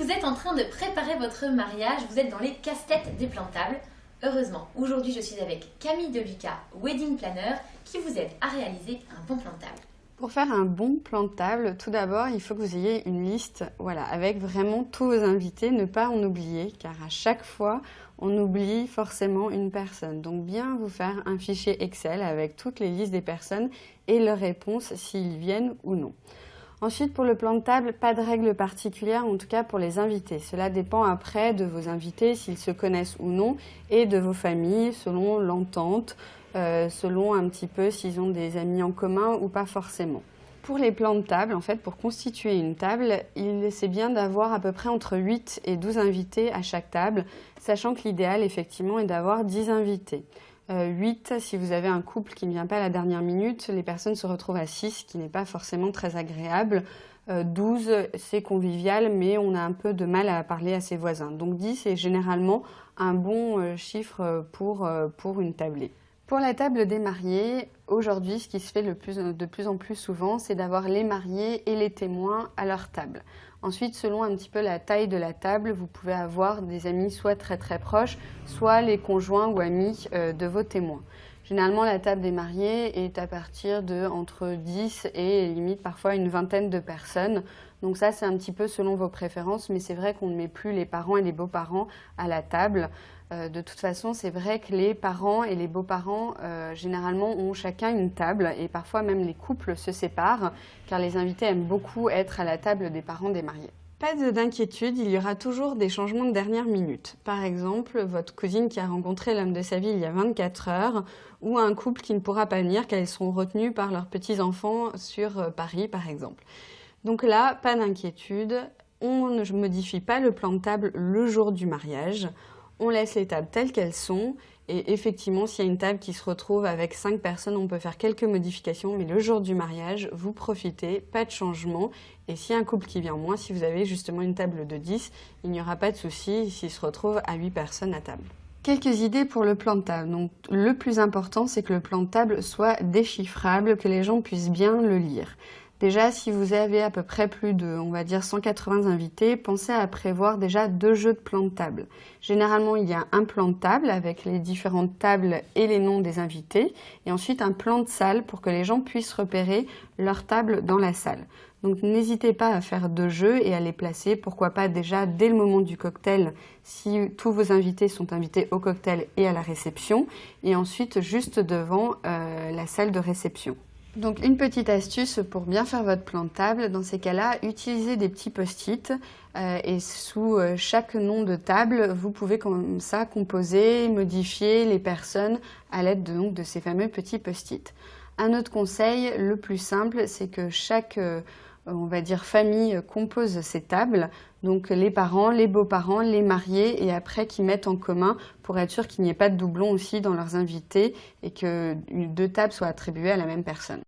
vous êtes en train de préparer votre mariage, vous êtes dans les casse-têtes des plans de table. Heureusement, aujourd'hui je suis avec Camille de Lucas, Wedding Planner, qui vous aide à réaliser un bon plan de table. Pour faire un bon plan de table, tout d'abord, il faut que vous ayez une liste, avec vraiment tous vos invités, ne pas en oublier, car à chaque fois, on oublie forcément une personne. Donc bien vous faire un fichier Excel avec toutes les listes des personnes et leurs réponses s'ils viennent ou non. Ensuite, pour le plan de table, pas de règles particulières, en tout cas pour les invités. Cela dépend après de vos invités, s'ils se connaissent ou non, et de vos familles, selon l'entente, selon un petit peu s'ils ont des amis en commun ou pas forcément. Pour les plans de table, en fait, pour constituer une table, c'est bien d'avoir à peu près entre 8 et 12 invités à chaque table, sachant que l'idéal, effectivement, est d'avoir 10 invités. 8, si vous avez un couple qui ne vient pas à la dernière minute, les personnes se retrouvent à 6, ce qui n'est pas forcément très agréable. 12, c'est convivial, mais on a un peu de mal à parler à ses voisins. Donc 10 est généralement un bon chiffre pour une tablée. Pour la table des mariés, aujourd'hui, ce qui se fait de plus en plus souvent, c'est d'avoir les mariés et les témoins à leur table. Ensuite, selon un petit peu la taille de la table, vous pouvez avoir des amis soit très très proches, soit les conjoints ou amis de vos témoins. Généralement, la table des mariés est à partir de entre 10 et limite parfois une vingtaine de personnes. Donc ça, c'est un petit peu selon vos préférences, mais c'est vrai qu'on ne met plus les parents et les beaux-parents à la table. De toute façon, c'est vrai que les parents et les beaux-parents, généralement, ont chacun une table et parfois même les couples se séparent car les invités aiment beaucoup être à la table des parents des mariés. Pas d'inquiétude, il y aura toujours des changements de dernière minute. Par exemple, votre cousine qui a rencontré l'homme de sa vie il y a 24 heures ou un couple qui ne pourra pas venir car ils seront retenus par leurs petits-enfants sur Paris, par exemple. Donc là, pas d'inquiétude, on ne modifie pas le plan de table le jour du mariage. On laisse les tables telles qu'elles sont et effectivement, s'il y a une table qui se retrouve avec 5 personnes, on peut faire quelques modifications, mais le jour du mariage, vous profitez, pas de changement. Et s'il y a un couple qui vient moins, si vous avez justement une table de 10, il n'y aura pas de souci s'il se retrouve à 8 personnes à table. Quelques idées pour le plan de table. Donc, le plus important, c'est que le plan de table soit déchiffrable, que les gens puissent bien le lire. Déjà, si vous avez à peu près plus de, on va dire, 180 invités, pensez à prévoir déjà 2 jeux de plan de table. Généralement, il y a un plan de table avec les différentes tables et les noms des invités, et ensuite un plan de salle pour que les gens puissent repérer leur table dans la salle. Donc n'hésitez pas à faire 2 jeux et à les placer, pourquoi pas déjà dès le moment du cocktail, si tous vos invités sont invités au cocktail et à la réception, et ensuite juste devant la salle de réception. Donc une petite astuce pour bien faire votre plan de table, dans ces cas-là, utilisez des petits post-it et sous chaque nom de table, vous pouvez comme ça composer, modifier les personnes à l'aide de ces fameux petits post-it. Un autre conseil, le plus simple, c'est que chaque on va dire famille compose ces tables, donc les parents, les beaux-parents, les mariés et après qu'ils mettent en commun pour être sûr qu'il n'y ait pas de doublons aussi dans leurs invités et que 2 tables soient attribuées à la même personne.